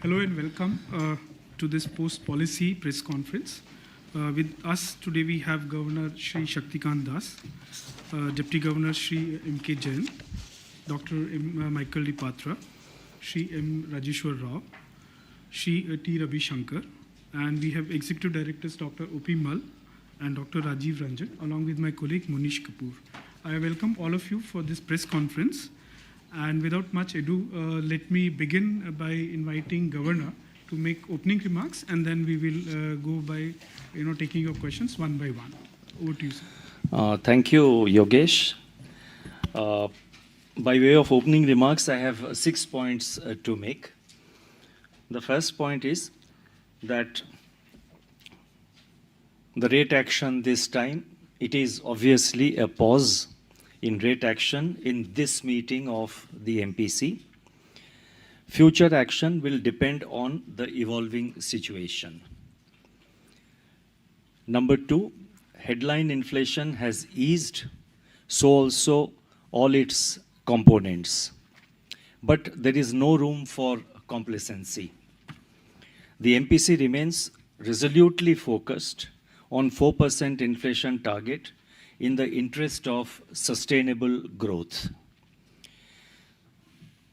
Hello and welcome to this post-policy press conference. With us today we have Governor Shri Shaktikant Das, Deputy Governor Shri M.K. Jain, Dr. Michael D. Patra, Shri M. Rajeshwar Rao, Shri T. Ravi Shankar, and we have Executive Directors Dr. O.P. Mal and Dr. Rajiv Ranjan, along with my colleague Monish Kapoor. I welcome all of you for this press conference. And without much ado, let me begin by inviting Governor to make opening remarks, and then we will go by, taking your questions one by one. Over to you, sir. Thank you, Yogesh. By way of opening remarks, I have 6 points to make. The first point is that the rate action this time, it is obviously a pause in rate action in this meeting of the MPC. Future action will depend on the evolving situation. Number 2, headline inflation has eased, so also all its components. But there is no room for complacency. The MPC remains resolutely focused on 4% inflation target in the interest of sustainable growth.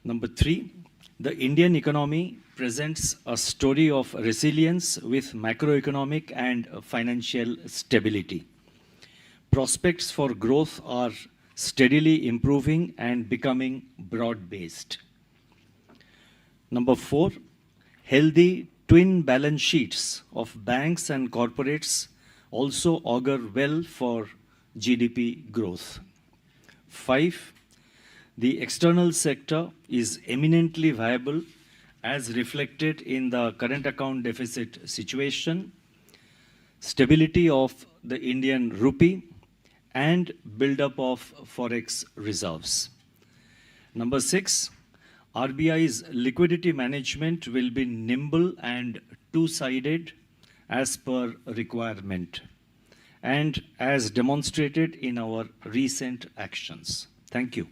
Number 3, the Indian economy presents a story of resilience with macroeconomic and financial stability. Prospects for growth are steadily improving and becoming broad-based. Number 4, healthy twin balance sheets of banks and corporates also augur well for GDP growth. 5, the external sector is eminently viable as reflected in the current account deficit situation, stability of the Indian rupee, and build-up of forex reserves. Number 6, RBI's liquidity management will be nimble and two-sided as per requirement, and as demonstrated in our recent actions. Thank you.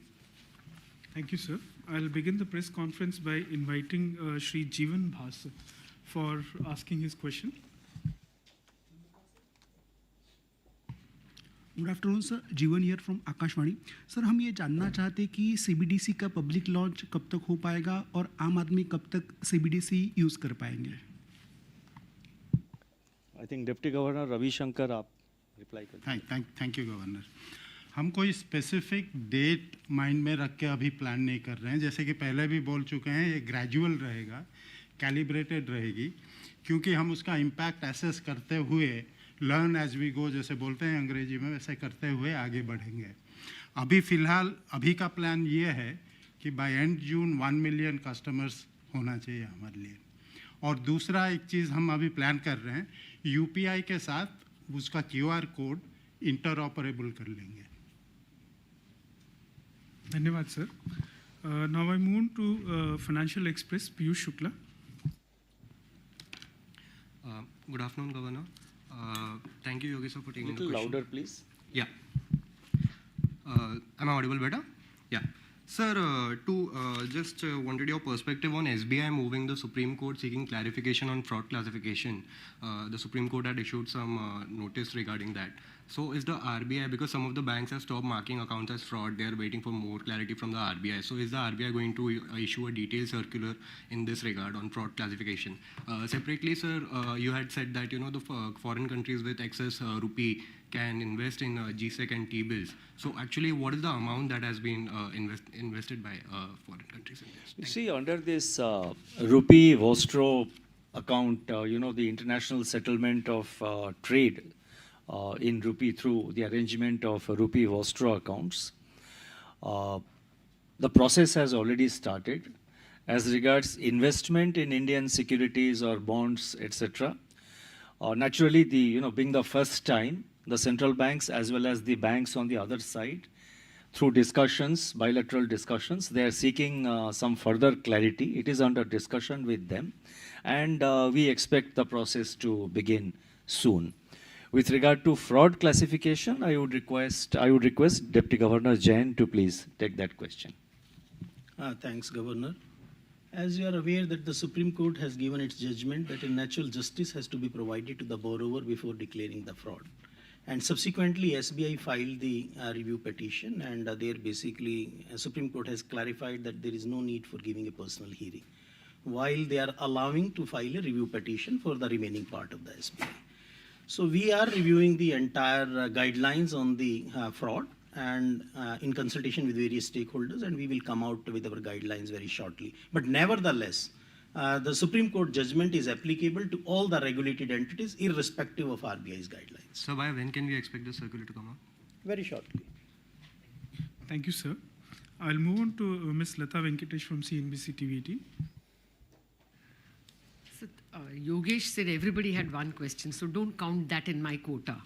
Thank you, sir. I'll begin the press conference by inviting Shri Jeevan Bhas for asking his question. Good afternoon sir, जीवन here from Akashvani. Sir, हम ये जानना चाहते कि CBDC का public launch कब तक हो पाएगा और आम आदमी कब तक सीबीडीसी यूज़ कर पाएंगे? I think deputy governor Ravi Shankar आप रिप्लाई करें. Thank you governor. हम कोई स्पेसिफिक डेट माइंड में रख के अभी प्लान नहीं कर रहे हैं. जैसे कि पहले भी बोल चुके हैं, ये ग्रेजुअल रहेगा, कैलिब्रेटेड रहेगी, क्योंकि हम उसका इम्पैक्ट एसेस करते हुए लर्न एज वी गो, जैसे बोलते हैं अंग्रेजी में, वैसे करते हुए आगे बढ़ेंगे. अभी फ़िलहाल अभी का प्लान ये है कि by end June 1 million customers होना चाहिए हमारे लिए. और दूसरा एक चीज़ हम अभी प्लान कर रहे हैं, यूपीआई के साथ उसका क्यूआर कोड इंटरऑपरेबल कर लेंगे. धन्यवाद sir. Now I move to Financial Express, Piyush Shukla. Good afternoon, Governor. Thank you, Yogi sir, for taking the question. Little louder, please. Yeah. Am I audible better? Yeah. Sir, just wanted your perspective on SBI moving the Supreme Court seeking clarification on fraud classification. The Supreme Court had issued some notice regarding that. So is the RBI, because some of the banks have stopped marking accounts as fraud, they are waiting for more clarity from the RBI. So is the RBI going to issue a detailed circular in this regard on fraud classification? Separately, sir, you had said that, the foreign countries with excess rupee can invest in GSEC and T-bills. So actually, what is the amount that has been invested by foreign countries in this? You see, under this rupee Vostro account, the international settlement of trade in rupee through the arrangement of rupee Vostro accounts, the process has already started. As regards investment in Indian securities or bonds, etc., naturally, being the first time, the central banks as well as the banks on the other side, through discussions, bilateral discussions, they are seeking some further clarity. It is under discussion with them, and we expect the process to begin soon. With regard to fraud classification, I would request Deputy Governor Jain to please take that question. Thanks, Governor. As you are aware that the Supreme Court has given its judgment that a natural justice has to be provided to the borrower before declaring the fraud. And subsequently, SBI filed the review petition, and there basically Supreme Court has clarified that there is no need for giving a personal hearing, while they are allowing to file a review petition for the remaining part of the SBI. So we are reviewing the entire guidelines on the fraud and in consultation with various stakeholders, and we will come out with our guidelines very shortly. But nevertheless, the Supreme Court judgment is applicable to all the regulated entities irrespective of RBI's guidelines. So by when can we expect the circular to come out? Very shortly. Thank you, sir. I'll move on to Ms. Lata Venkatesh from CNBC TV18. So, Yogesh said everybody had one question, so don't count that in my quota.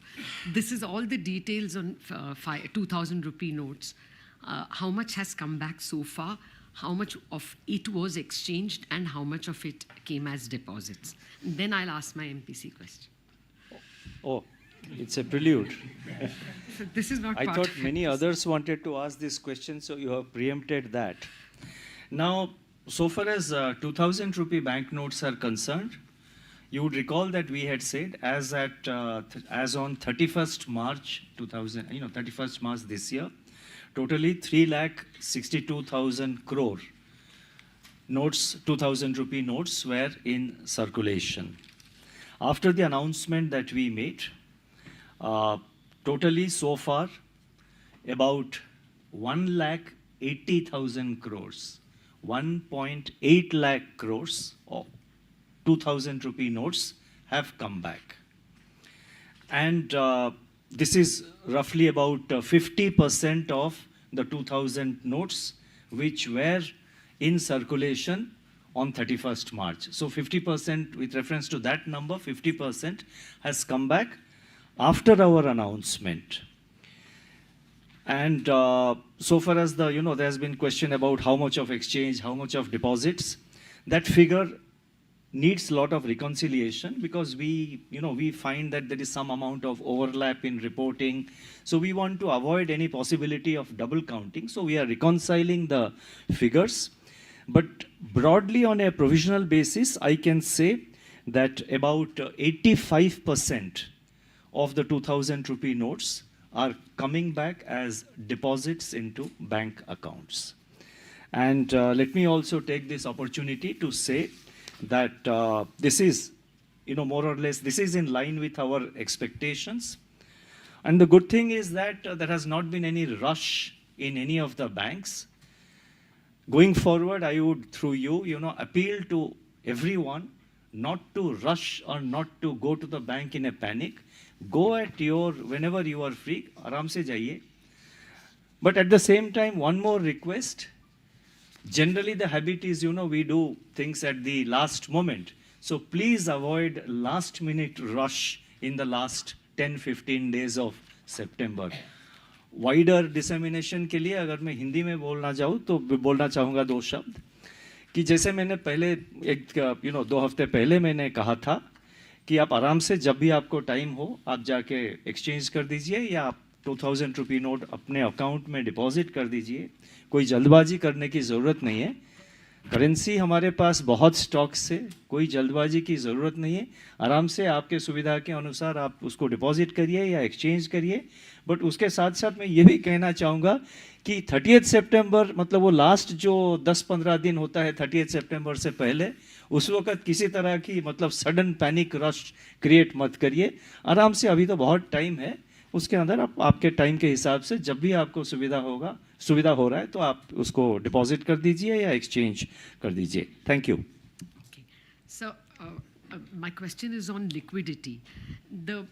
This is all the details on 2,000 rupee notes. How much has come back so far? How much of it was exchanged and how much of it came as deposits? And then I'll ask my MPC question. Oh, it's a prelude. So this is not I part thought of many it. others wanted to ask this question, so you have preempted that. Now, so far as 2,000 rupee banknotes are concerned, you would recall that we had said as on 31st March 31st March this year, totally 3,62,000 crore notes, 2,000 rupee notes were in circulation. After the announcement that we made, totally so far about 1,80,000 crores, 1.8 lakh crores of 2,000 rupee notes have come back. And this is roughly about 50% of the 2,000 notes which were in circulation on 31st March. So 50%, with reference to that number, 50% has come back after our announcement. And so far as the, there has been question about how much of exchange, how much of deposits, that figure needs a lot of reconciliation because we find that there is some amount of overlap in reporting. So we want to avoid any possibility of double counting. So we are reconciling the figures. But broadly on a provisional basis, I can say that about 85% of the 2,000 rupee notes are coming back as deposits into bank accounts. And let me also take this opportunity to say that this is, more or less, this is in line with our expectations. And the good thing is that there has not been any rush in any of the banks. Going forward, I would, through you, appeal to everyone not to rush or not to go to the bank in a panic. Go at whenever you are free, aram se jaiye. But at the same time, one more request. Generally, the habit is, we do things at the last moment. So please avoid last minute rush in the last 10-15 days of September. Wider dissemination के लिए अगर मैं हिंदी में बोलना चाहूँ तो बोलना चाहूँगा दो शब्द कि जैसे मैंने पहले 2 हफ्ते पहले मैंने कहा था कि आप आराम से जब भी आपको टाइम हो आप जाके एक्सचेंज कर दीजिए या आप 2,000 रुपी नोट अपने अकाउंट में डिपॉजिट कर दीजिए. कोई जल्दबाजी करने की ज़रूरत नहीं है. करेंसी हमारे पास बहुत स्टॉक्स है, कोई जल्दबाजी की ज़रूरत नहीं है. आराम से आपके सुविधा के अनुसार आप उसको डिपॉजिट करिए या एक्सचेंज करिए. बट उसके साथ साथ मैं ये भी कहना चाहूँगा कि 30 सितंबर मतलब वो लास्ट जो 10-15 दिन होता है 30 सितंबर से पहले, उस वक्त किसी तरह की मतलब सडन पैनिक रश क्रिएट मत करिए. आराम से अभी तो बहुत टाइम है, उसके अंदर आप आपके टाइम के हिसाब से जब भी आपको सुविधा हो रहा है तो आप उसको डिपॉजिट कर दीजिए या एक्सचेंज कर दीजिए. Thank you. So, my question is on liquidity. The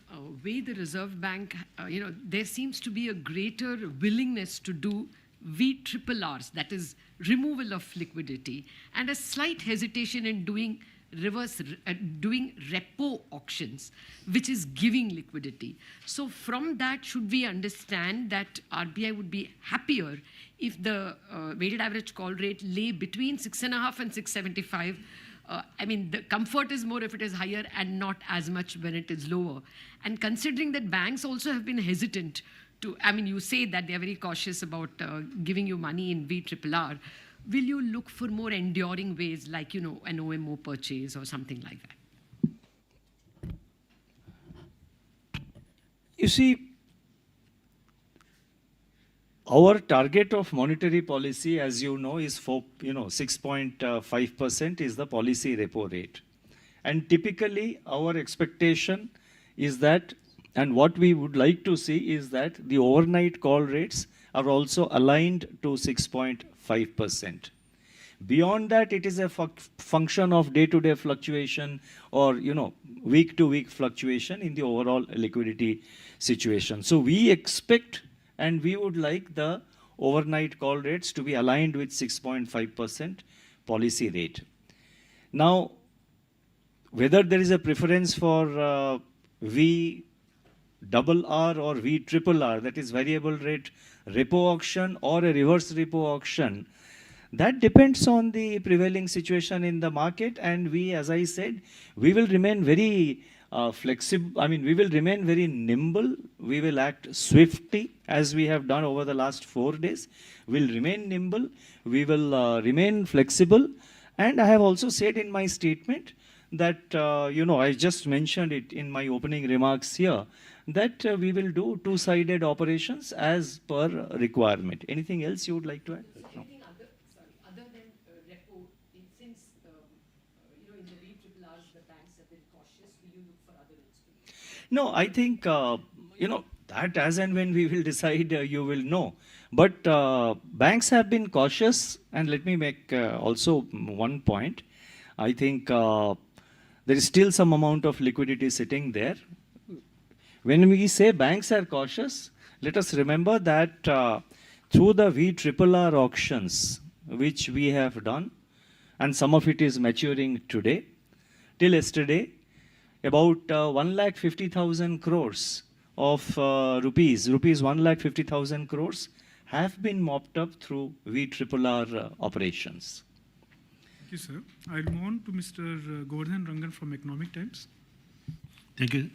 way the Reserve Bank, there seems to be a greater willingness to do VRRs, that is removal of liquidity, and a slight hesitation in doing repo auctions, which is giving liquidity. So from that, should we understand that RBI would be happier if the weighted average call rate lay between 6.5 and 675? The comfort is more if it is higher and not as much when it is lower. And considering that banks also have been hesitant to, you say that they are very cautious about giving you money in VRRR, will you look for more enduring ways like, you know, an OMO purchase or something like that? You see, our target of monetary policy, as you know, is 6.5% is the policy repo rate. And typically, our expectation is that, and what we would like to see is that the overnight call rates are also aligned to 6.5%. Beyond that, it is a function of day-to-day fluctuation or, you know, week-to-week fluctuation in the overall liquidity situation. So we expect and we would like the overnight call rates to be aligned with 6.5% policy rate. Now, whether there is a preference for VRR or VRRR, that is variable rate repo auction or a reverse repo auction, that depends on the prevailing situation in the market, and we, as I said, we will remain very flexible. I mean, we will remain very nimble. We will act swiftly as we have done over the last 4 days. We'll remain nimble. We will remain flexible. And I have also said in my statement that, I just mentioned it in my opening remarks here, that we will do two-sided operations as per requirement. Anything else you would like to add? No. Other than repo, since in the RRRs the banks have been cautious, will you look for other instruments? No, I think that as and when we will decide, you will know. But banks have been cautious, and let me make also one point. I think there is still some amount of liquidity sitting there. When we say banks are cautious, let us remember that through the VRRR auctions, which we have done, and some of it is maturing today, till yesterday, about 1,50,000 crores of rupees 1,50,000 crores have been mopped up through VRRR operations. Thank you, sir. I'll move on to Mr. Govardhan Rangan from Economic Times. Thank you.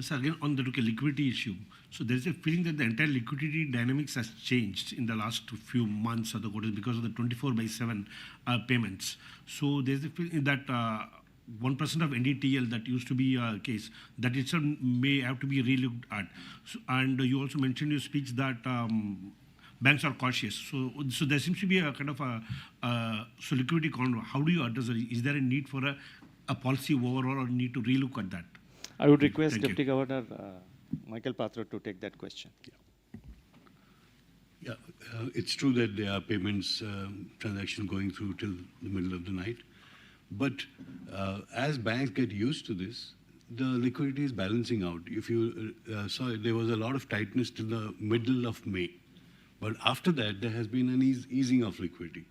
So again, on the liquidity issue, so there's a feeling that the entire liquidity dynamics has changed in the last few months or the quarters because of the 24/7 payments. So there's a feeling that 1% of NDTL that used to be a case, that itself may have to be relooked at. So, and you also mentioned in your speech that banks are cautious. So there seems to be a kind of so liquidity control. How do you address it? Is there a need for a policy overall or need to relook at that? I would request Thank Deputy you. Governor Michael Patra to take that question. Yeah, it's true that there are payments transaction going through till the middle of the night. But as banks get used to this, the liquidity is balancing out. If you saw, there was a lot of tightness till the middle of May. But after that, there has been an easing of liquidity.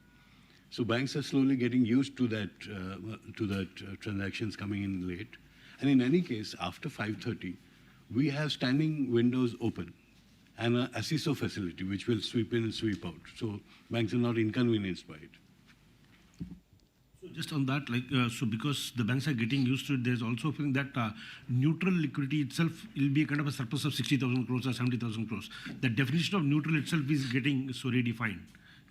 So banks are slowly getting used to that transactions coming in late. And in any case, after 5:30, we have standing windows open and an ASISO facility, which will sweep in and sweep out. So banks are not inconvenienced by it. So just on that, so because the banks are getting used to it, there's also a feeling that neutral liquidity itself will be a kind of a surplus of 60,000 crores or 70,000 crores. The definition of neutral itself is getting so redefined.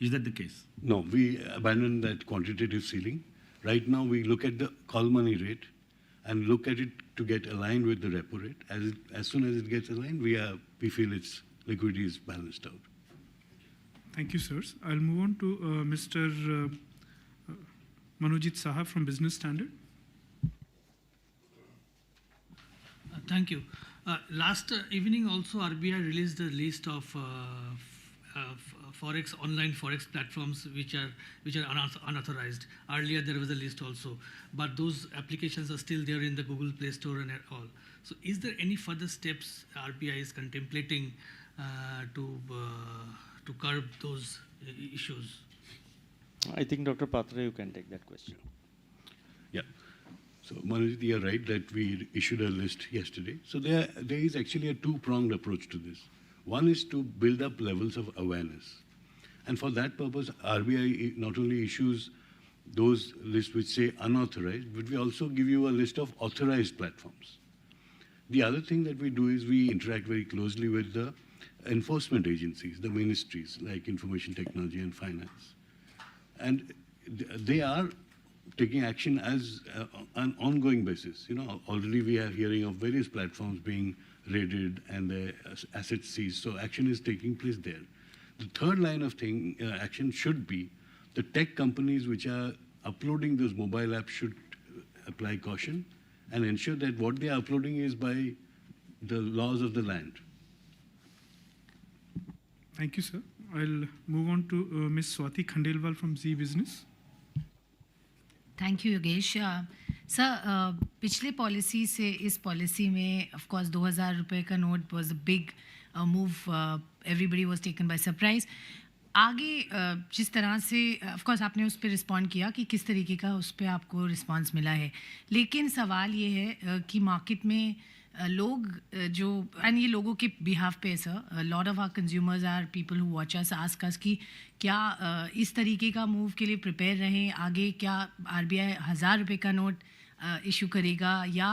Is that the case? No, we abandoned that quantitative ceiling. Right now, we look at the call money rate and look at it to get aligned with the repo rate. As soon as it gets aligned, we feel its liquidity is balanced out. Thank you, sirs. I'll move on to Mr. Manojit Saha from Business Standard. Thank you. Last evening also RBI released a list of online forex platforms which are unauthorized. Earlier there was a list also, but those applications are still there in the Google Play Store and all. So is there any further steps RBI is contemplating to curb those issues? I think Dr. Patra, you can take that question. Yeah. So Manojit, you're right that we issued a list yesterday. So there is actually a two-pronged approach to this. One is to build up levels of awareness. And for that purpose, RBI not only issues those lists which say unauthorized, but we also give you a list of authorized platforms. The other thing that we do is we interact very closely with the enforcement agencies, the ministries like Information Technology and Finance. and they are taking action as an ongoing basis. You know, already we are hearing of various platforms being raided and their assets seized. So action is taking place there. The third line of action should be the tech companies which are uploading those mobile apps should apply caution and ensure that what they are uploading is by the laws of the land. Thank you, sir. I'll move on to Ms. Swati Khandelwal from Z Business. Thank you Yogesh sir पिछले policy से इस policy में of course 2000 रुपए का note was a big move everybody was taken by surprise आगे जिस तरह से ऑफ कोर्स आपने उस पर रिस्पॉन्ड किया कि किस तरीके का उस पर आपको रिस्पांस मिला है लेकिन सवाल ये है कि मार्केट में लोग जो एंड ये लोगों के बिहाफ पे है sir lot of our consumers are people who watch us ask us कि क्या इस तरीके का मूव के लिए प्रिपेयर रहें आगे क्या आरबीआई 1000 रुपये का नोट इशू करेगा या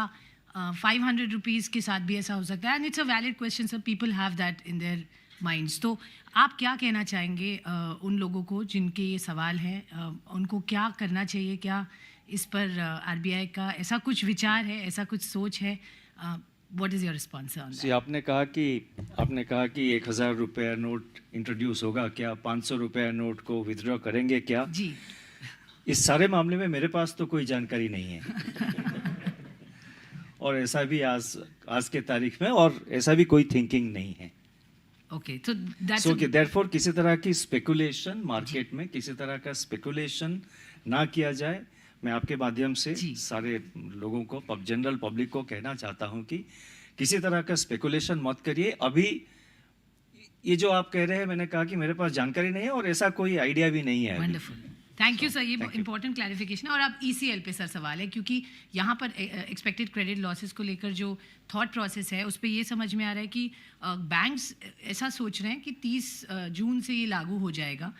500 रुपीज़ के साथ भी ऐसा हो सकता है and it's a valid question sir people have that in their minds तो आप क्या कहना चाहेंगे उन लोगों को जिनके ये सवाल हैं उनको क्या करना चाहिए क्या इस पर आरबीआई का ऐसा कुछ विचार है ऐसा कुछ सोच है what is your response on that आपने कहा कि 1000 रुपया नोट इंट्रोड्यूस होगा क्या 500 रुपया नोट को विथड्रॉ करेंगे क्या जी इस सारे मामले में मेरे पास तो कोई जानकारी नहीं है और ऐसा भी आज के तारीख में और ऐसा भी कोई थिंकिंग नहीं है ओके तो दैट्स सो देयरफॉर किसी तरह की स्पेकुलेशन मार्केट में किसी तरह का स्पेकुलेशन ना किया जाए मैं आपके माध्यम से सारे लोगों को जनरल पब्लिक को कहना चाहता हूं कि किसी तरह का स्पेकुलेशन मत करिए अभी ये जो आप कह रहे हैं मैंने कहा कि मेरे पास जानकारी नहीं है और ऐसा कोई आइडिया भी नहीं है वंडरफुल थैंक यू सर ये इंपॉर्टेंट क्लैरिफिकेशन है और अब ईसीएल पे सर सवाल है क्योंकि यहाँ पर एक्सपेक्टेड क्रेडिट लॉसेस को लेकर जो थॉट प्रोसेस है उस पर ये समझ में आ रहा है कि बैंक्स ऐसा सोच रहे हैं कि 30 जून से ये लागू हो जाएगा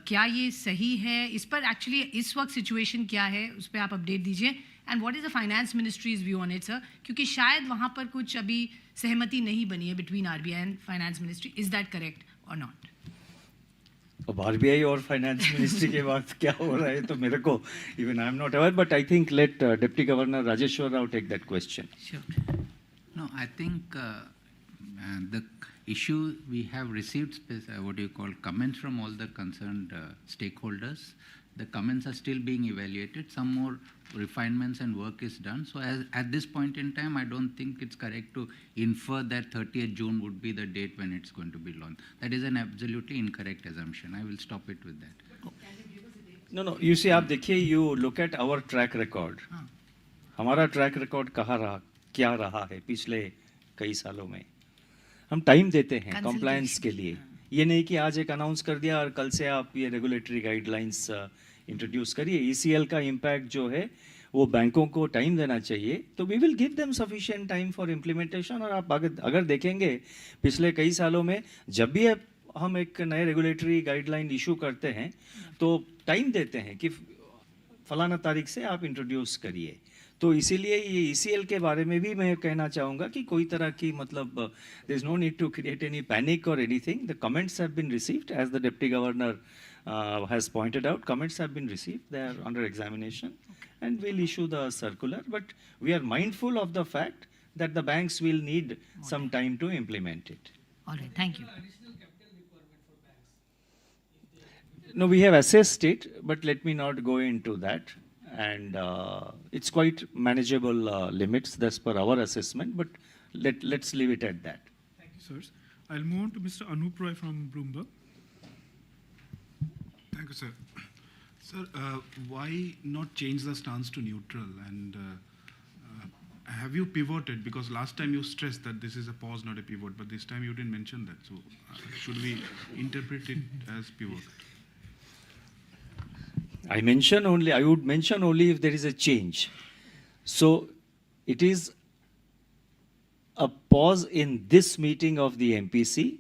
क्या ये सही है इस पर एक्चुअली इस वक्त सिचुएशन क्या है उस पर आप अपडेट दीजिए and what is the finance ministries view on it sir क्योंकि शायद वहाँ पर कुछ अभी सहमति नहीं बनी है between RBI and finance ministry is that correct और नॉट अब आरबीआई और फाइनेंस मिनिस्ट्री के बाद क्या हो रहा है तो मेरे को even I am not aware but I think let deputy governor Rajeshwar Rao take that question No, I think the issue we have received what do you call comments from all the concerned stakeholders. The comments are still being evaluated. Some more refinements and work is done. So at this point in time, I don't think it's correct to infer that 30th June would be the date when it's going to be launched. That is an absolutely incorrect assumption. I will stop it with that. No. You see, आप देखिए, you look at our track record. हमारा track record क्या रहा है पिछले कई सालों में हम टाइम देते हैं कंप्लायंस के लिए ये नहीं कि आज एक अनाउंस कर दिया और कल से आप ये रेगुलेटरी गाइडलाइंस इंट्रोड्यूस करिए ईसीएल का इम्पैक्ट जो है वो बैंकों को टाइम देना चाहिए तो we will give them sufficient time for implementation और आप अगर देखेंगे पिछले कई सालों में जब भी हम एक नए रेगुलेटरी गाइडलाइन इशू करते हैं तो टाइम देते हैं कि फलाना तारीख से आप इंट्रोड्यूस करिए तो इसीलिए ये ईसीएल के बारे में भी मैं कहना चाहूँगा कि कोई तरह की मतलब there is no need to create any panic और anything the comments have been received as the deputy governor has pointed out comments have been received they are under examination and we'll issue the circular but we are mindful of the fact that the banks will need some time to implement it all right thank you no we have assessed it but let me not go into that and it's quite manageable limits that's per our assessment but let's leave it at that Thank you sir I'll move on to Mr. Anup Roy from Bloomberg. Thank you, sir. Sir, why not change the stance to neutral? And have you pivoted? Because last time you stressed that this is a pause, not a pivot, but this time you didn't mention that. So should we interpret it as pivot? I would mention only if there is a change. So it is a pause in this meeting of the MPC.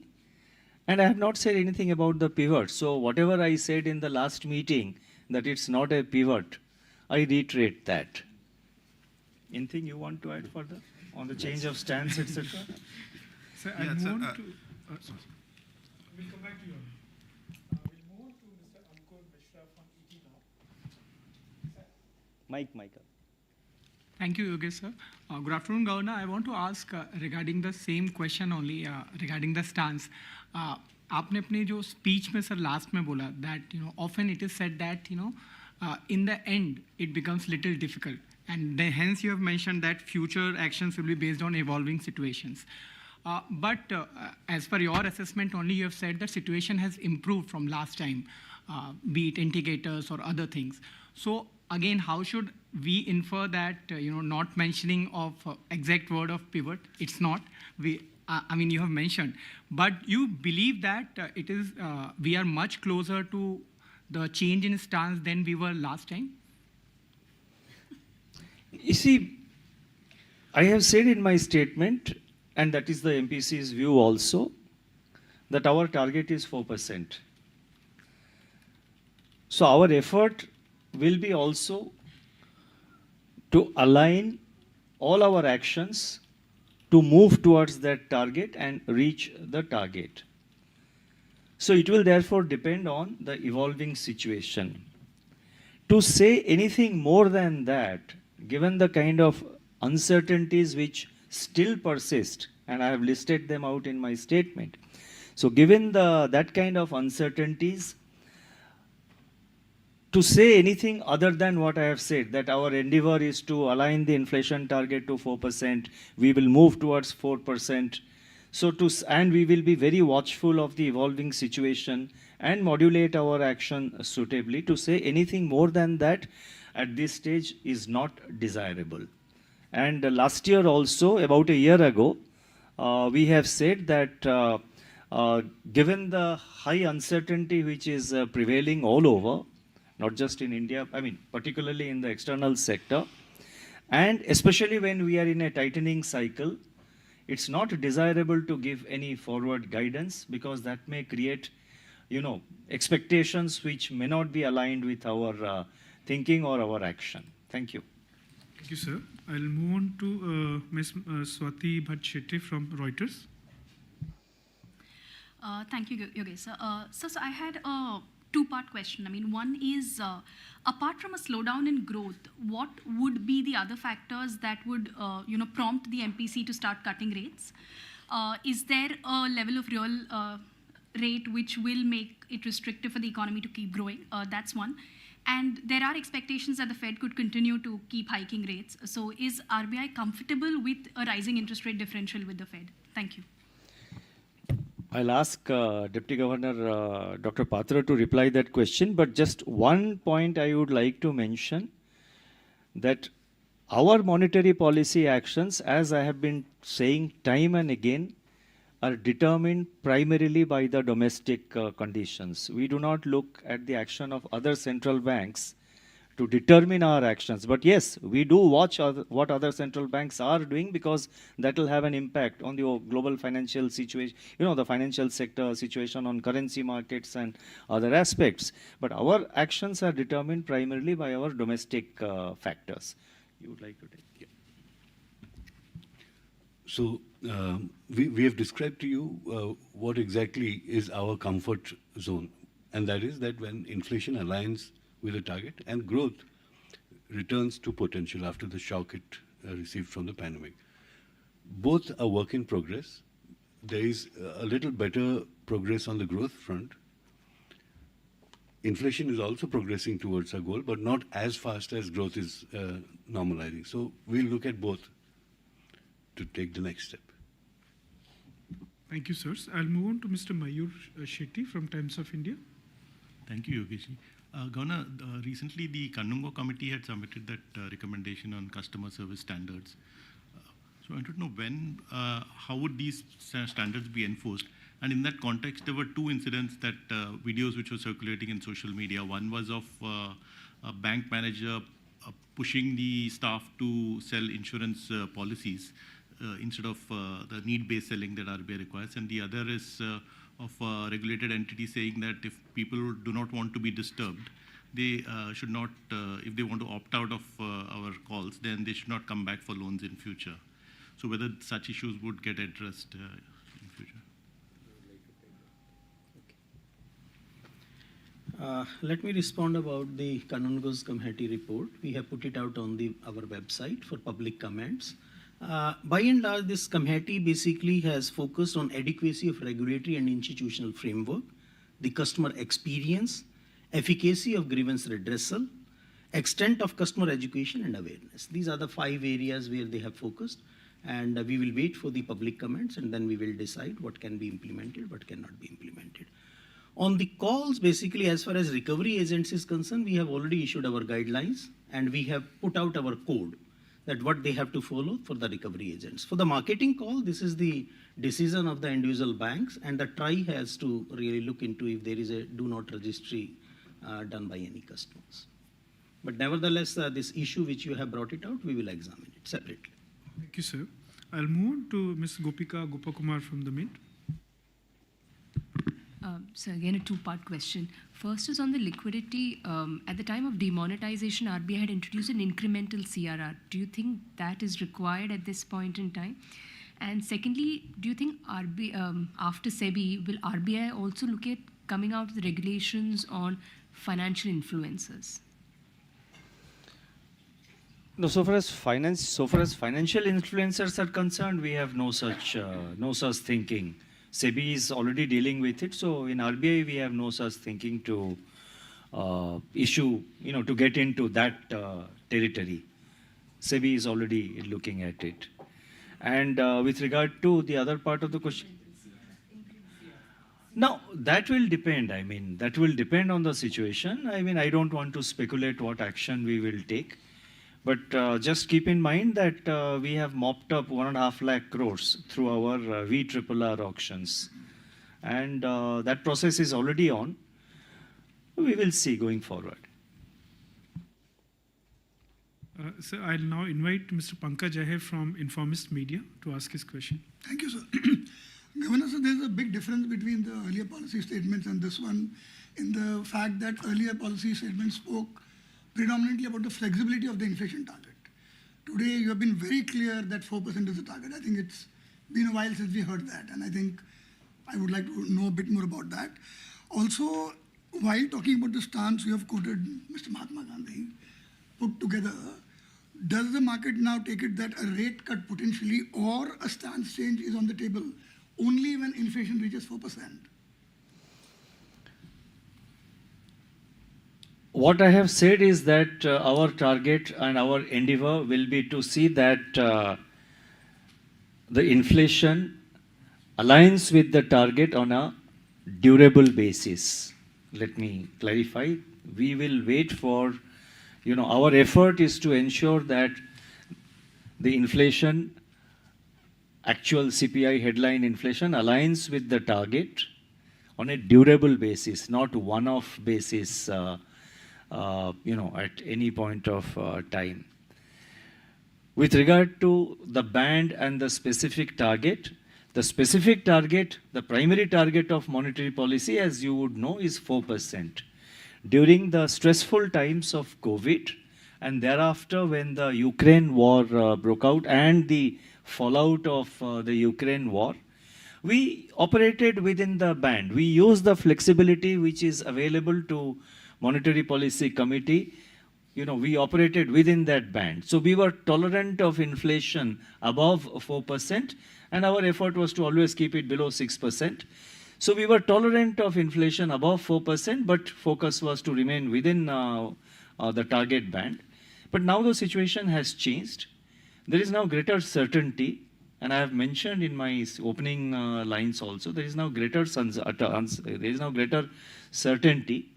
And I have not said anything about the pivot. So whatever I said in the last meeting, that it's not a pivot, I reiterate that. Anything you want to add further on the change of stance, etc.? Sir, I move on to... sorry. We'll come back to you. We'll move on to Mr. Ankur Mishra from ET Michael. Thank you, Yogesh sir. Good afternoon, Governor. I want to ask regarding the same question only regarding the stance. आपने अपनी जो speech में sir last में बोला that often it is said that in the end it becomes little difficult, and then hence you have mentioned that future actions will be based on evolving situations. But as per your assessment only, you have said that situation has improved from last time, be it indicators or other things. So again, how should we infer that, not mentioning of exact word of pivot, it's not, I mean, you have mentioned, but you believe that it is, we are much closer to the change in stance than we were last time? You see, I have said in my statement, and that is the MPC's view also, that our target is 4%. So our effort will be also to align all our actions to move towards that target and reach the target. So it will therefore depend on the evolving situation. To say anything more than that, given the kind of uncertainties which still persist, and I have listed them out in my statement. So given that kind of uncertainties, to say anything other than what I have said, that our endeavor is to align the inflation target to 4%, we will move towards 4%, and we will be very watchful of the evolving situation and modulate our action suitably. To say anything more than that at this stage is not desirable. And last year also, about a year ago, we have said that given the high uncertainty which is prevailing all over, not just in India, I mean, particularly in the external sector, and especially when we are in a tightening cycle, it's not desirable to give any forward guidance, because that may create, expectations which may not be aligned with our thinking or our action. Thank you. Thank you, sir. I'll move on to Ms. Swati Bhatt-Shetty from Reuters. Thank you, Yogesh sir. So I had a two-part question. I mean, one is, apart from a slowdown in growth, what would be the other factors that would, prompt the MPC to start cutting rates? Is there a level of real rate which will make it restrictive for the economy to keep growing? That's one. And there are expectations that the Fed could continue to keep hiking rates. So is RBI comfortable with a rising interest rate differential with the Fed? Thank you. I'll ask Deputy Governor Dr. Patra to reply that question, but just one point I would like to mention, that our monetary policy actions, as I have been saying time and again, are determined primarily by the domestic conditions. We do not look at the action of other central banks to determine our actions. But yes, we do watch what other central banks are doing, because that will have an impact on the global financial situation, the financial sector situation, on currency markets and other aspects. But our actions are determined primarily by our domestic factors. You would like to take? Yeah. So we have described to you what exactly is our comfort zone. And that is that when inflation aligns with a target and growth returns to potential after the shock it received from the pandemic. Both are work in progress. There is a little better progress on the growth front. Inflation is also progressing towards our goal, but not as fast as growth is normalizing. So we'll look at both to take the next step. Thank you, sirs. I'll move on to Mr. Mayur Shetty from Times of India. Thank you, Yogesh. Governor, recently the Kannungo committee had submitted that recommendation on customer service standards. So I want to know when, how would these standards be enforced? And in that context, there were two incidents that videos which were circulating in social media. One was of a bank manager pushing the staff to sell insurance policies instead of the need-based selling that RBI requires. And the other is of a regulated entity saying that if people do not want to be disturbed, they should not, if they want to opt out of our calls, then they should not come back for loans in future. So whether such issues would get addressed in future. Let me respond about the Kanungo's committee report. We have put it out on our website for public comments. By and large, this committee basically has focused on adequacy of regulatory and institutional framework, the customer experience, efficacy of grievance redressal, extent of customer education and awareness. These are the 5 areas where they have focused, and we will wait for the public comments and then we will decide what can be implemented, what cannot be implemented. On the calls, basically, as far as recovery agents is concerned, we have already issued our guidelines and we have put out our code that what they have to follow for the recovery agents. For the marketing call, this is the decision of the individual banks, and the TRI has to really look into if there is a do not registry done by any customers. But nevertheless, this issue which you have brought it out, we will examine it separately. Thank you, sir. I'll move on to Ms. Gopika Gopakumar from the Mint. So again, a two-part question. First is on the liquidity. At the time of demonetization, RBI had introduced an incremental CRR. Do you think that is required at this point in time? And secondly, do you think after SEBI, will RBI also look at coming out with regulations on financial influencers? No, so far as financial influencers are concerned, we have no such thinking. SEBI is already dealing with it, so in RBI we have no such thinking to issue, to get into that territory. SEBI is already looking at it. And with regard to the other part of the question, now that will depend. That will depend on the situation. I don't want to speculate what action we will take. But just keep in mind that we have mopped up 1.5 lakh crores through our VRRR auctions. And that process is already on. We will see going forward. Sir, I'll now invite Mr. Pankaj Ahe from Informist Media to ask his question. Thank you, sir. Governor, sir, there's a big difference between the earlier policy statements and this one in the fact that earlier policy statements spoke predominantly about the flexibility of the inflation target. Today, you have been very clear that 4% is the target. I think it's been a while since we heard that, and I think I would like to know a bit more about that. Also, while talking about the stance you have quoted Mr. Mahatma Gandhi put together, does the market now take it that a rate cut potentially or a stance change is on the table only when inflation reaches 4%? What I have said is that our target and our endeavor will be to see that the inflation aligns with the target on a durable basis. Let me clarify. We will wait for, our effort is to ensure that the inflation, actual CPI headline inflation, aligns with the target on a durable basis, not one-off basis. At any point of time. With regard to the band and the specific target, the primary target of monetary policy, as you would know, is 4%. During the stressful times of COVID and thereafter when the Ukraine war broke out and the fallout of the Ukraine war, we operated within the band. We used the flexibility which is available to Monetary Policy Committee. We operated within that band. So we were tolerant of inflation above 4%, and our effort was to always keep it below 6%. So we were tolerant of inflation above 4%, but focus was to remain within the target band. But now the situation has changed. There is now greater certainty, and I have mentioned in my opening lines also, there is now greater certainty.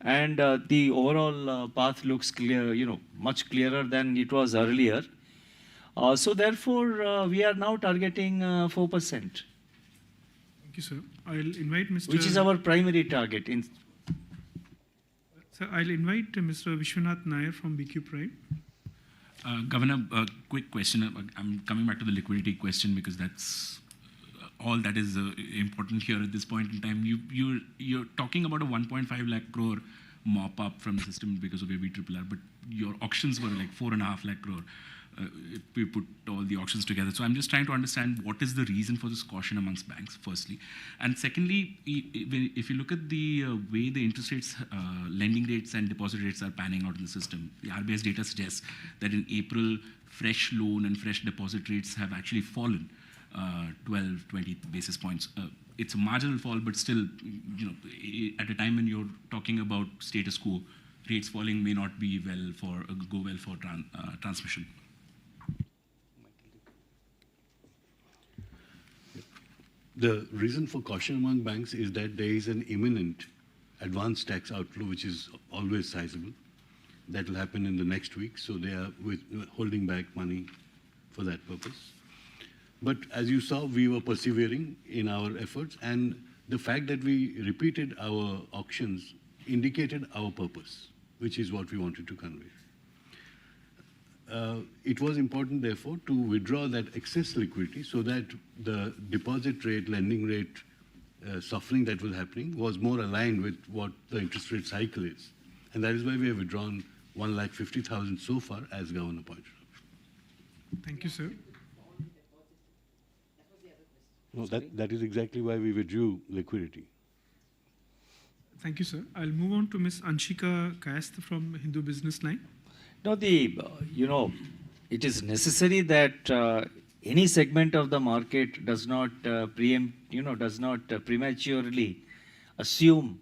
And the overall path looks clear, much clearer than it was earlier. So therefore, we are now targeting 4%. Thank you, sir. I'll invite Mr. Which is our primary target. Sir, I'll invite Mr. Vishwanath Nair from BQ Prime. Governor, a quick question. I'm coming back to the liquidity question because that's all that is important here at this point in time. You're talking about a 1.5 lakh crore mop up from the system because of a VRRR, but your auctions were like 4.5 lakh crore. if we put all the auctions together. So I'm just trying to understand what is the reason for this caution amongst banks, firstly. And secondly, if you look at the way the interest rates, lending rates and deposit rates are panning out in the system, the RBI's data suggests that in April, fresh loan and fresh deposit rates have actually fallen 12, 20 basis points. It's a marginal fall, but still, at a time when you're talking about status quo, rates falling may not be go well for transmission. The reason for caution among banks is that there is an imminent advance tax outflow, which is always sizable. That will happen in the next week, so they are holding back money for that purpose. But as you saw, we were persevering in our efforts, and the fact that we repeated our auctions indicated our purpose, which is what we wanted to convey. It was important, therefore, to withdraw that excess liquidity so that the deposit rate, lending rate softening that was happening was more aligned with what the interest rate cycle is. And that is why we have withdrawn 1,50,000 so far, as Governor pointed out. Thank you, sir. No, that is exactly why we withdrew liquidity. Thank you, sir. I'll move on to Ms. Anshika Kayasth from Hindu Business Line. No, it is necessary that any segment of the market does not prematurely assume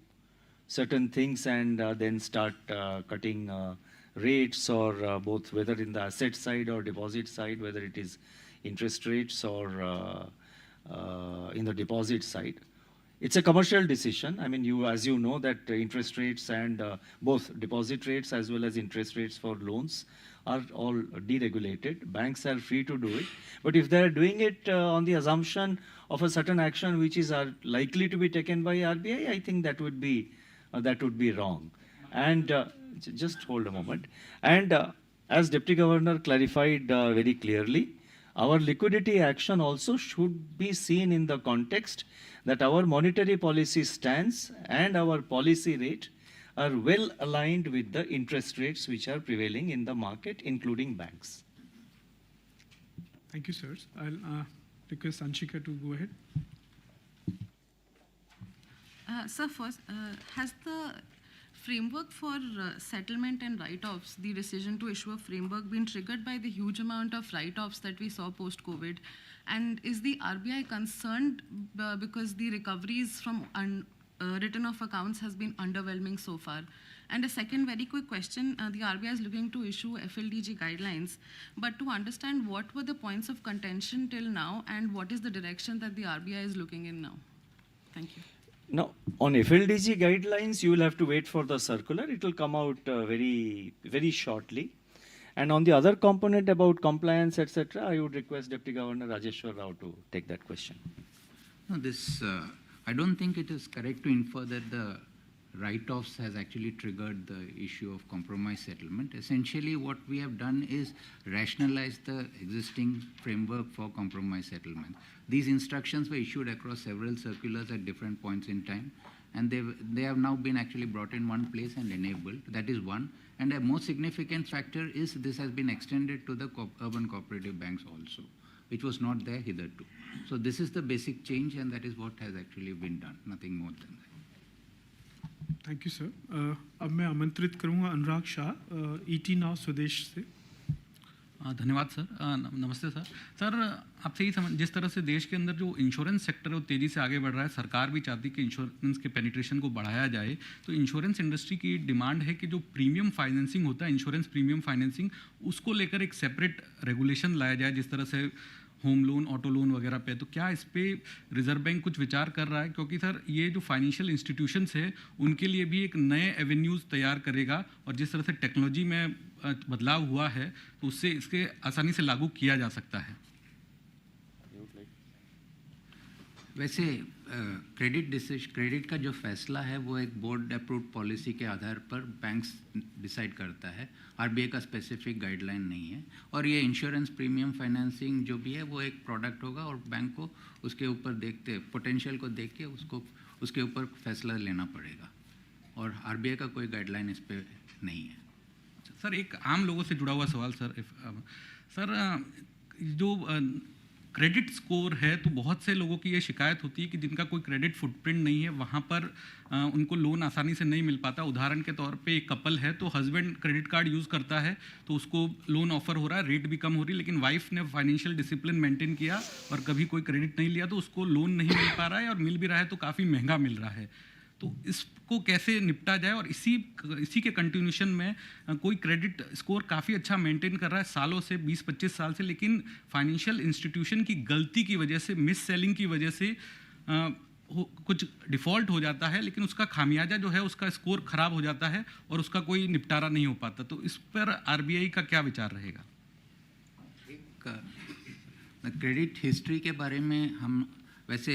certain things and then start cutting rates or both whether in the asset side or deposit side, whether it is interest rates or in the deposit side. It's a commercial decision. I mean, as you know, that interest rates and both deposit rates as well as interest rates for loans are all deregulated. Banks are free to do it. But if they are doing it on the assumption of a certain action which is likely to be taken by RBI, I think that would be wrong. And just hold a moment. And as Deputy Governor clarified very clearly, our liquidity action also should be seen in the context that our monetary policy stance and our policy rate are well aligned with the interest rates which are prevailing in the market, including banks. Thank you, sir. I'll request Anshika to go ahead. Sir, first, has the framework for settlement and write-offs, the decision to issue a framework, been triggered by the huge amount of write-offs that we saw post-COVID? And is the RBI concerned because the recoveries from written-off accounts has been underwhelming so far? And a second very quick question, the RBI is looking to issue FLDG guidelines, but to understand what were the points of contention till now and what is the direction that the RBI is looking in now? Thank you. Now, on FLDG guidelines, you will have to wait for the circular. It will come out very, very shortly. And on the other component about compliance, etc., I would request Deputy Governor Rajeshwar Rao to take that question. No, I don't think it is correct to infer that the write-offs has actually triggered the issue of compromise settlement. Essentially, what we have done is rationalize the existing framework for compromise settlement. These instructions were issued across several circulars at different points in time, and they have now been actually brought in one place and enabled. That is one. And a more significant factor is this has been extended to the urban cooperative banks also, which was not there hitherto. So this is the basic change, and that is what has actually been done, nothing more than that. Thank you sir. अब मैं आमंत्रित करूंगा अनुराग Shah, ET now स्वदेश से. धन्यवाद sir. नमस्ते sir. Sir, आपसे ही जिस तरह से देश के अंदर जो इंश्योरेंस सेक्टर है वो तेज़ी से आगे बढ़ रहा है, सरकार भी चाहती है कि इंश्योरेंस के पेनिट्रेशन को बढ़ाया जाए. तो इंश्योरेंस इंडस्ट्री की डिमांड है कि जो प्रीमियम फाइनेंसिंग होता है, इंश्योरेंस प्रीमियम फाइनेंसिंग, उसको लेकर एक सेपरेट रेगुलेशन लाया जाए, जिस तरह से होम लोन, ऑटो लोन वगैरह पे. तो क्या इस पे रिजर्व बैंक कुछ विचार कर रहा है? क्योंकि सर ये जो फाइनेंशियल इंस्टीट्यूशंस है उनके लिए भी एक नए एवेन्यूज़ तैयार करेगा, और जिस तरह से टेक्नोलॉजी में बदलाव हुआ है तो उससे इसके आसानी से लागू किया जा सकता है. वैसे क्रेडिट का जो फैसला है वो एक बोर्ड अप्रूव्ड पॉलिसी के आधार पर बैंक्स डिसाइड करता है. आरबीआई का स्पेसिफिक गाइडलाइन नहीं है. और ये इंश्योरेंस प्रीमियम फाइनेंसिंग जो भी है वो एक प्रोडक्ट होगा, और बैंक को उसके ऊपर देखते पोटेंशियल को देख के उसके ऊपर फैसला लेना पड़ेगा. और आरबीआई का कोई गाइडलाइन इस पर नहीं है. सर एक आम लोगों से जुड़ा हुआ सवाल सर, सर जो क्रेडिट स्कोर है तो बहुत से लोगों की ये शिकायत होती है कि जिनका कोई क्रेडिट फुटप्रिंट नहीं है वहाँ पर उनको लोन आसानी से नहीं मिल पाता। उदाहरण के तौर पे एक कपल है तो हस्बैंड क्रेडिट कार्ड यूज़ करता है तो उसको लोन ऑफर हो रहा है, रेट भी कम हो रही है, लेकिन वाइफ ने फाइनेंशियल डिसिप्लिन मेंटेन किया और कभी कोई क्रेडिट नहीं लिया तो उसको लोन नहीं मिल पा रहा है, और मिल भी रहा है तो काफ़ी महंगा मिल रहा है। तो इसको कैसे निपटा जाए? और इसी के कंटिन्यूशन में कोई क्रेडिट स्कोर काफ़ी अच्छा मेंटेन कर रहा है सालों से, 20-25 साल से, लेकिन फाइनेंशियल इंस्टीट्यूशन की गलती की वजह से, मिस सेलिंग की वजह से कुछ डिफ़ॉल्ट हो जाता है, लेकिन उसका खामियाजा जो है उसका स्कोर ख़राब हो जाता है और उसका कोई निपटारा नहीं हो पाता। तो इस पर आरबीआई का क्या विचार रहेगा? क्रेडिट हिस्ट्री के बारे में हम वैसे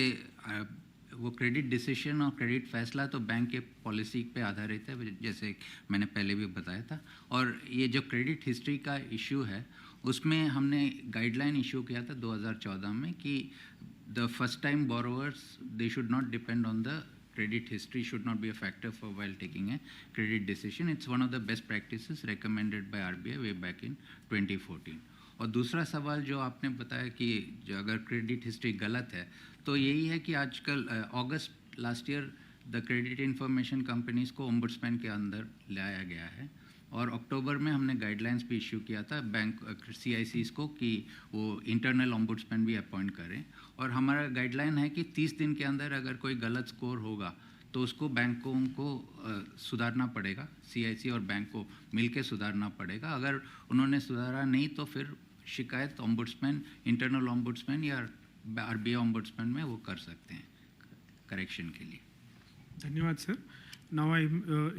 वो क्रेडिट डिसीजन और क्रेडिट फैसला तो बैंक के पॉलिसी पे आधारित है, जैसे मैंने पहले भी बताया था। और ये जो क्रेडिट हिस्ट्री का इशू है उसमें हमने गाइडलाइन इशू किया था 2014 में कि the first time borrowers they should not depend on the credit history, should not be a factor for while taking a credit decision. It's one of the best practices recommended by RBI way back in 2014. और दूसरा सवाल जो आपने बताया कि जो अगर credit history गलत है तो यही है कि आजकल अगस्त last year the credit information companies को ओम्बुड्समैन के अंदर लाया गया है, और अक्टूबर में हमने गाइडलाइंस भी इश्यू किया था बैंक CICs को कि वो इंटरनल ओम्बुड्समैन भी अपॉइंट करें। और हमारा गाइडलाइन है कि 30 दिन के अंदर अगर कोई गलत स्कोर होगा तो उसको बैंकों को सुधारना पड़ेगा, CIC और बैंक को मिलके सुधारना पड़ेगा। अगर उन्होंने सुधारा नहीं तो फिर शिकायत ओम्बुड्समैन, इंटरनल ओम्बुड्समैन या RBI ओम्बुड्समैन में वो कर सकते हैं करेक्शन के लिए। धन्यवाद sir. Now I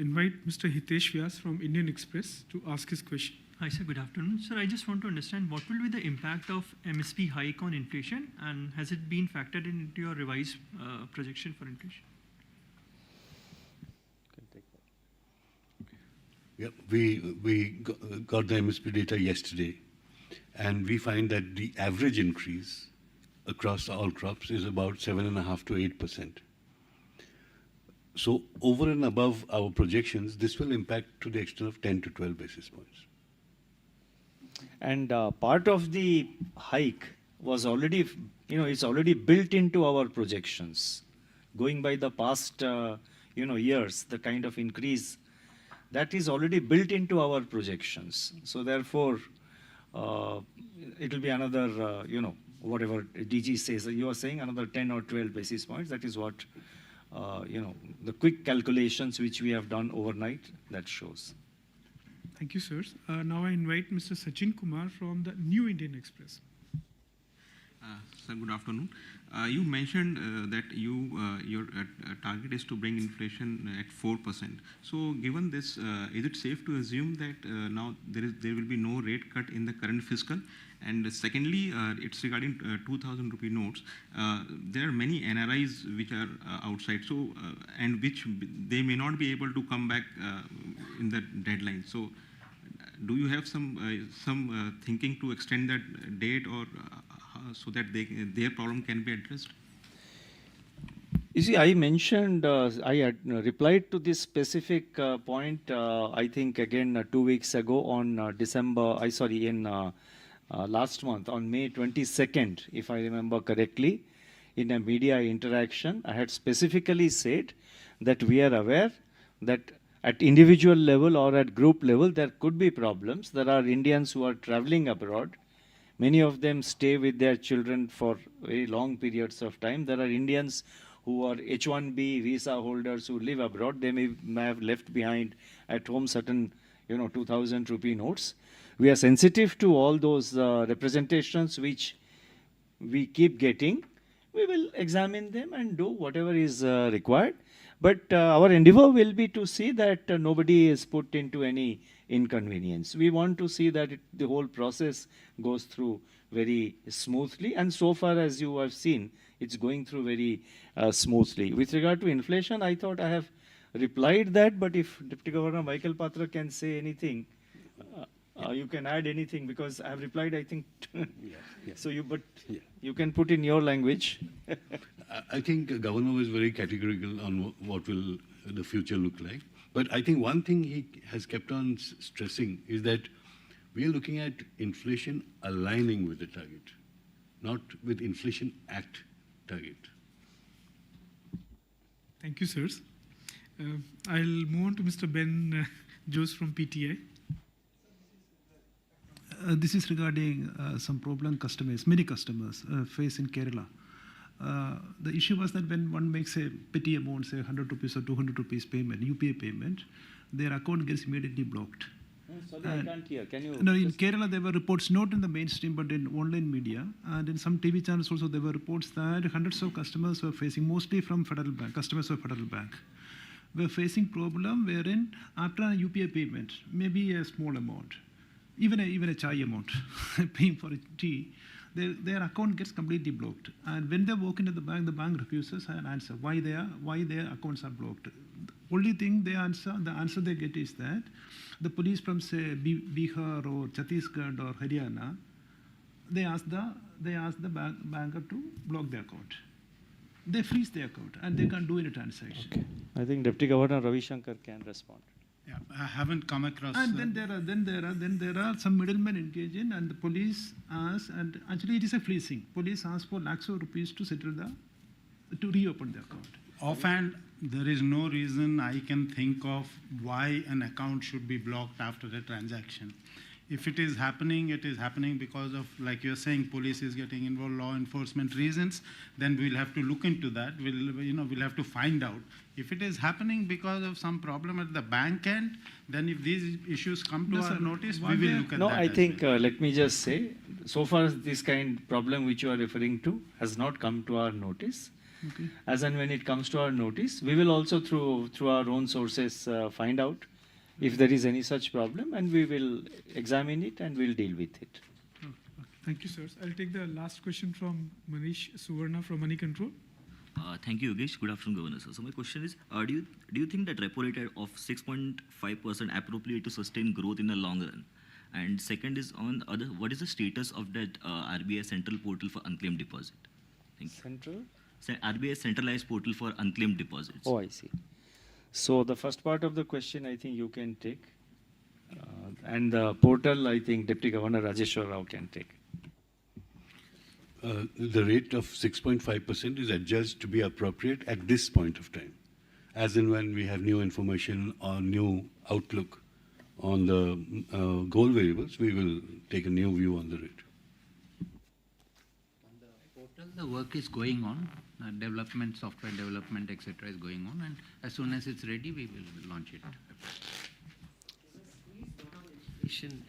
invite Mr. Hitesh Vyas from Indian Express to ask his question. Hi sir, good afternoon. Sir, I just want to understand what will be the impact of MSP hike on inflation, and has it been factored into your revised projection for inflation? Yeah, we got the MSP data yesterday, and we find that the average increase across all crops is about 7.5 to 8%. So over and above our projections, this will impact to the extent of 10 to 12 basis points. And part of the hike was already, it's already built into our projections. Going by the past, years, the kind of increase that is already built into our projections. So therefore, it will be another, whatever DG says. You are saying another 10 or 12 basis points. That is what, the quick calculations which we have done overnight, that shows. Thank you, sirs. Now I invite Mr. Sachin Kumar from the New Indian Express. Sir, good afternoon. You mentioned that your target is to bring inflation at 4%. So given this, is it safe to assume that now there will be no rate cut in the current fiscal? And secondly, it's regarding 2,000 rupee notes. There are many NRIs which are outside, so and which they may not be able to come back in the deadline. So do you have some thinking to extend that date, or so that their problem can be addressed? You see, I mentioned, I had replied to this specific point, I think again 2 weeks ago on last month, on May 22nd, if I remember correctly, in a media interaction. I had specifically said that we are aware that at individual level or at group level, there could be problems. There are Indians who are traveling abroad. Many of them stay with their children for very long periods of time. There are Indians who are H-1B visa holders who live abroad. They may have left behind at home certain, 2,000 rupee notes. We are sensitive to all those representations which we keep getting. We will examine them and do whatever is required. But our endeavor will be to see that nobody is put into any inconvenience. We want to see that the whole process goes through very smoothly, and so far as you have seen, it's going through very smoothly. With regard to inflation, I thought I have replied that, but if Deputy Governor Michael Patra can say anything, you can add anything, because I have replied, I think. So you can put in your language. I think Governor was very categorical on what will the future look like. But I think one thing he has kept on stressing is that we are looking at inflation aligning with the target, not with inflation at target. Thank you, sirs. I'll move on to Mr. Ben Jose from PTI. This is regarding some problem many customers face in Kerala. The issue was that when one makes a petty amount, say 100 rupees or 200 rupees payment, UPI payment, their account gets immediately blocked. Sorry, I can't hear. Can you? No, in Kerala there were reports not in the mainstream but in online media, and in some TV channels also there were reports that hundreds of customers were facing, mostly from Federal Bank, customers of Federal Bank, were facing problem wherein after a UPI payment, maybe a small amount, even a chai amount, paying for a tea, their account gets completely blocked. And when they walk into the bank refuses an answer why their accounts are blocked. The only thing the answer they get is that the police from say Bihar or Chhattisgarh or Haryana, they ask the banker to block the account. They freeze the account and they can't do any transaction. Okay. I think Deputy Governor Ravi Shankar can respond. Yeah, I haven't come across. And then there are some middlemen engaged in, and the police ask, and actually it is a fleecing. Police ask for lakhs of rupees to to reopen the account. Offhand, there is no reason I can think of why an account should be blocked after a transaction. If it is happening because of, like you're saying, police is getting involved, law enforcement reasons, then we'll have to look into that. We'll have to find out. If it is happening because of some problem at the bank end, then if these issues come to our notice, we will look at that. No, I think, let me just say, so far this kind of problem which you are referring to has not come to our notice. Okay. As and when it comes to our notice, we will also through our own sources find out if there is any such problem, and we will examine it and we'll deal with it. Okay. Thank you, sirs. I'll take the last question from Manish Suvarna from Money Control. Thank you, Yogesh. Good afternoon, Governor. So my question is, do you think that repo rate of 6.5% appropriate to sustain growth in the long run? And second is on what is the status of that RBI central portal for unclaimed deposit? Thank you. Central? RBI centralized portal for unclaimed deposits. Oh, I see. So the first part of the question, I think you can take. And the portal, I think Deputy Governor Rajeshwar Rao can take. The rate of 6.5% is adjudged to be appropriate at this point of time. As and when we have new information or new outlook on the goal variables, we will take a new view on the rate. On the portal, the work is going on. Development, software development, etc. is going on, and as soon as it's ready, we will launch it.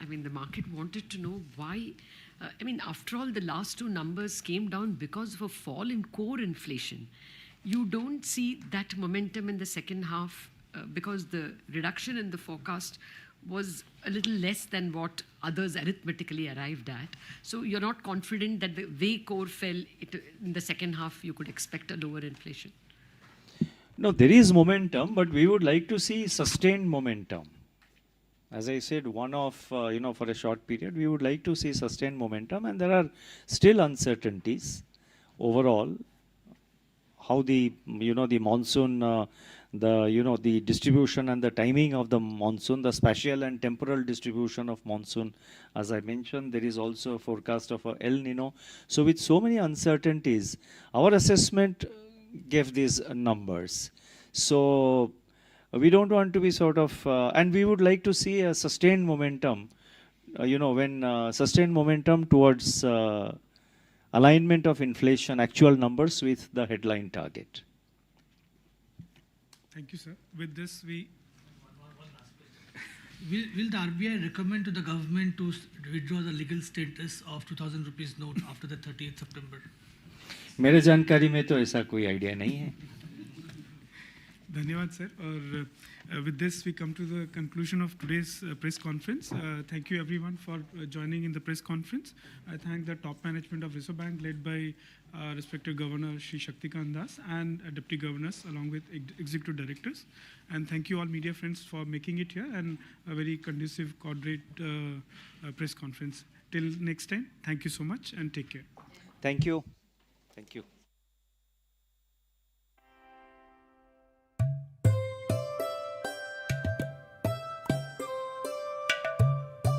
I mean, the market wanted to know why. After all, the last two numbers came down because of a fall in core inflation. You don't see that momentum in the second half because the reduction in the forecast was a little less than what others arithmetically arrived at. So you're not confident that the way core fell in the second half, you could expect a lower inflation? No, there is momentum, but we would like to see sustained momentum. As I said, for a short period, we would like to see sustained momentum, and there are still uncertainties overall. How the monsoon, the distribution and the timing of the monsoon, the spatial and temporal distribution of monsoon. As I mentioned, there is also a forecast of a El Nino. So with so many uncertainties, our assessment gave these numbers. So we don't want to be and we would like to see a sustained momentum, sustained momentum towards alignment of inflation, actual numbers with the headline target. Thank you, sir. With this, Will the RBI recommend to the government to withdraw the legal status of 2,000 rupees note after the 30th September? मेरे जानकारी में तो ऐसा कोई idea नहीं है. Dhanyawad, sir. With this, we come to the conclusion of today's press conference. Thank you, everyone, for joining in the press conference. I thank the top management of Reserve Bank, led by respected Governor Shri Shaktikant Das and Deputy Governors, along with Executive Directors. And thank you all media friends for making it here, and a very conducive, coordinate press conference. Till next time, thank you so much and take care. Thank you. Thank you.